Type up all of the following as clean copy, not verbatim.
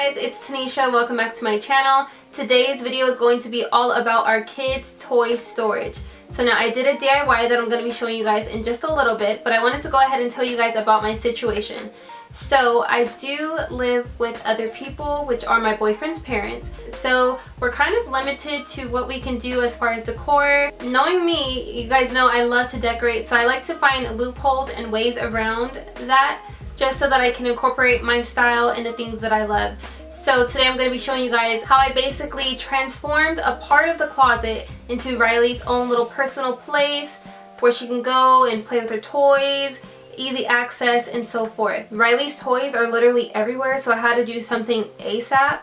guys, it's Tanisha. Welcome back to my channel. Today's video is going to be all about our kids' toy storage. So now I did a DIY that I'm going to be showing you guys in just a little bit, but I wanted to go ahead and tell you guys about my situation. So I do live with other people, which are my boyfriend's parents. So we're kind of limited to what we can do as far as decor. Knowing me, you guys know I love to decorate, so I like to find loopholes and ways around that, just so that I can incorporate my style and the things that I love. So today I'm going to be showing you guys how I basically transformed a part of the closet into Riley's own little personal place where she can go and play with her toys, easy access, and so forth. Riley's toys are literally everywhere, so I had to do something ASAP.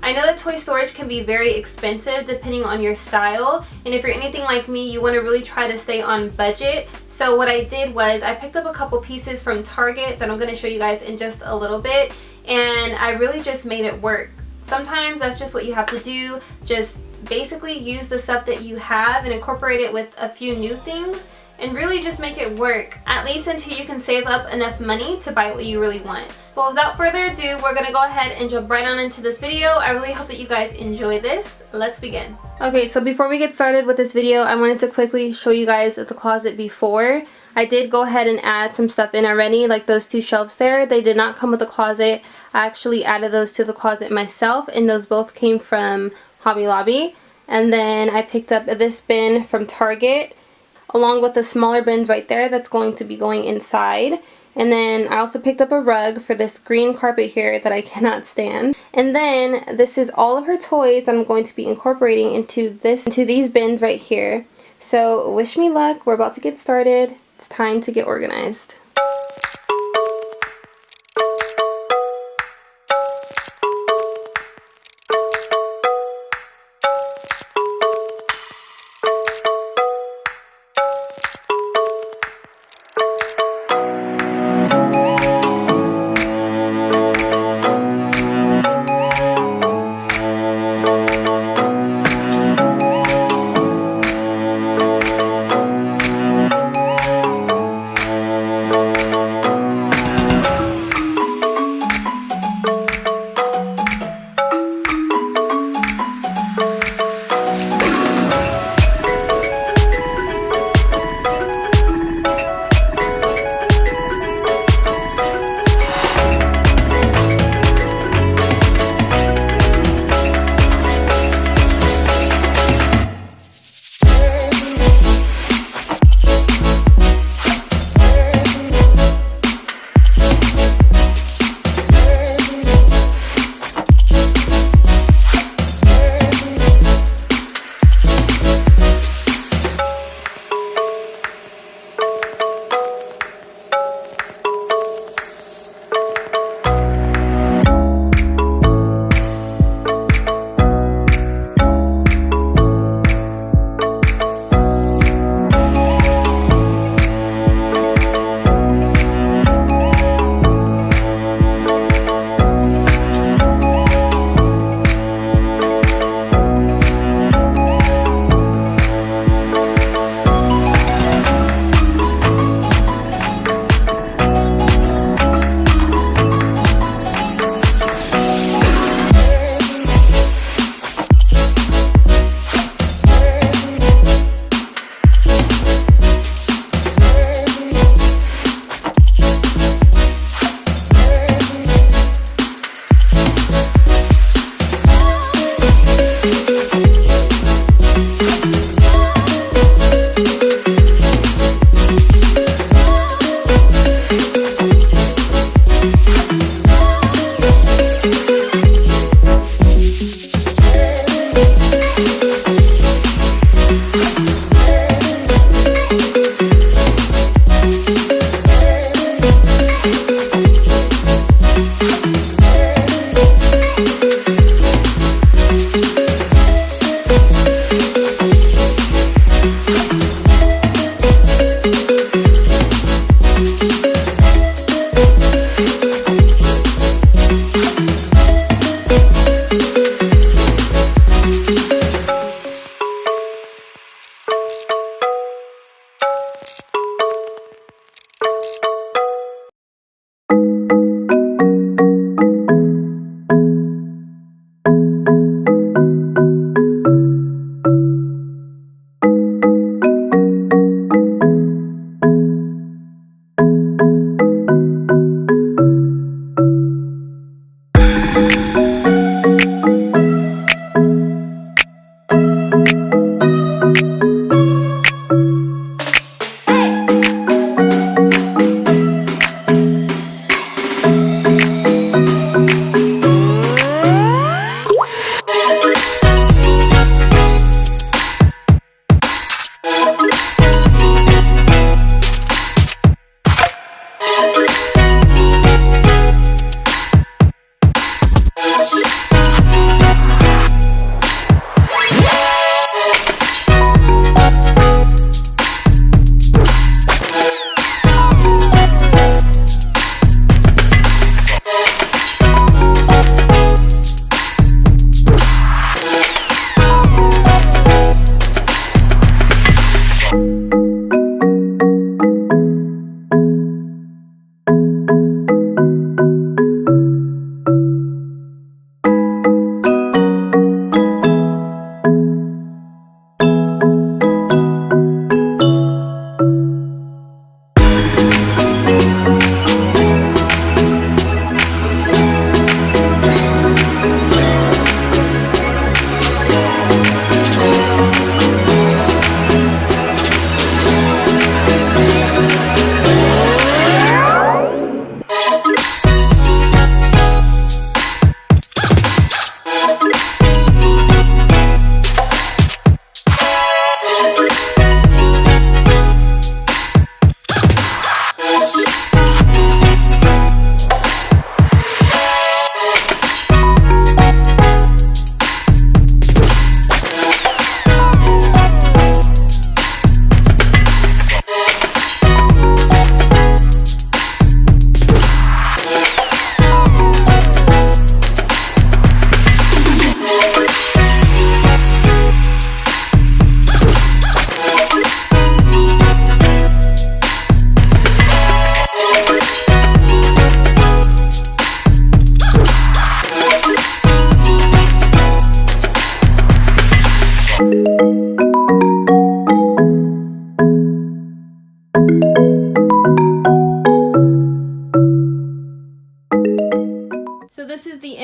I know that toy storage can be very expensive depending on your style, and if you're anything like me, you want to really try to stay on budget. So what I did was I picked up a couple pieces from Target that I'm going to show you guys in just a little bit, and I really just made it work. Sometimes that's just what you have to do, just basically use the stuff that you have and incorporate it with a few new things and really just make it work, at least until you can save up enough money to buy what you really want. But without further ado, we're gonna go ahead and jump right on into this video. I really hope that you guys enjoy this. Let's begin. Okay, so before we get started with this video, I wanted to quickly show you guys the closet before. I did go ahead and add some stuff in already, like those two shelves there. They did not come with the closet. I actually added those to the closet myself, and those both came from Hobby Lobby. And then I picked up this bin from Target, along with the smaller bins right there that's going to be going inside. And then I also picked up a rug for this green carpet here that I cannot stand. And then this is all of her toys that I'm going to be incorporating into these bins right here. So wish me luck. We're about to get started. It's time to get organized.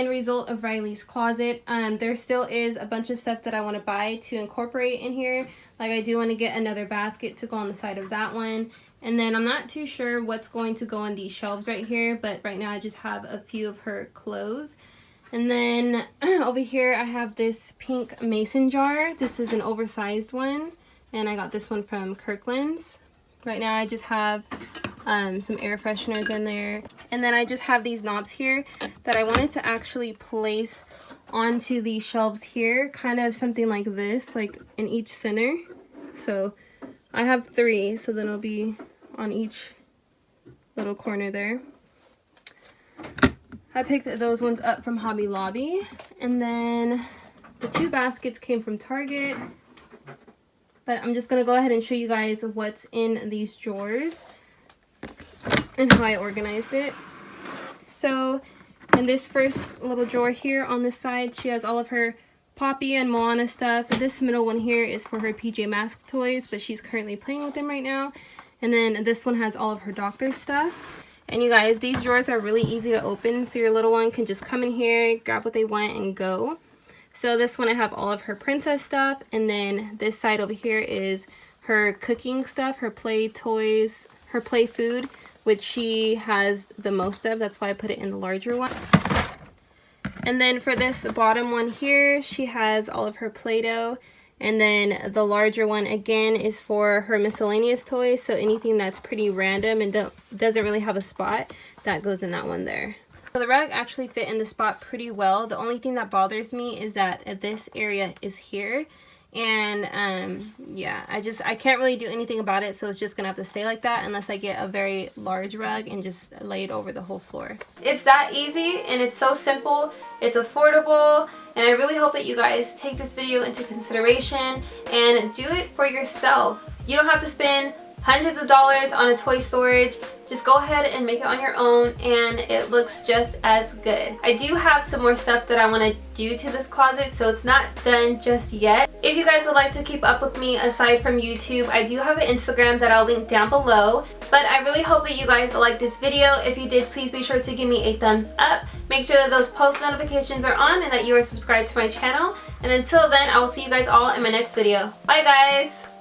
end result of Riley's closet. There still is a bunch of stuff that I want to buy to incorporate in here. Like I do want to get another basket to go on the side of that one. And then I'm not too sure what's going to go on these shelves right here, but right now I just have a few of her clothes. And then over here I have this pink mason jar. This is an oversized one, and I got this one from Kirkland's. Right now I just have some air fresheners in there. And then I just have these knobs here that I wanted to actually place onto these shelves here, kind of something like this, like in each center. So I have 3, so then it'll be on each little corner there. I picked those ones up from Hobby Lobby. And then the 2 baskets came from Target. But I'm just going to go ahead and show you guys what's in these drawers and how I organized it. So in this first little drawer here on this side, she has all of her Poppy and Moana stuff. This middle one here is for her PJ Masks toys, but she's currently playing with them right now. And then this one has all of her doctor stuff. And you guys, these drawers are really easy to open, so your little one can just come in here, grab what they want, and go. So this one I have all of her princess stuff, and then this side over here is her cooking stuff, her play toys, her play food, which she has the most of. That's why I put it in the larger one. And then for this bottom one here, she has all of her Play-Doh. And then the larger one again is for her miscellaneous toys, so anything that's pretty random and doesn't really have a spot, that goes in that one there. So the rug actually fit in the spot pretty well. The only thing that bothers me is that this area is here. And yeah, I can't really do anything about it, so it's just gonna have to stay like that unless I get a very large rug and just lay it over the whole floor. It's that easy, and it's so simple, it's affordable, and I really hope that you guys take this video into consideration and do it for yourself. You don't have to spend hundreds of dollars on a toy storage. Just go ahead and make it on your own, and it looks just as good. I do have some more stuff that I want to do to this closet, so it's not done just yet. If you guys would like to keep up with me aside from YouTube, I do have an Instagram that I'll link down below. But I really hope that you guys like this video. If you did, please be sure to give me a thumbs up. Make sure that those post notifications are on and that you are subscribed to my channel. And until then, I will see you guys all in my next video. Bye guys!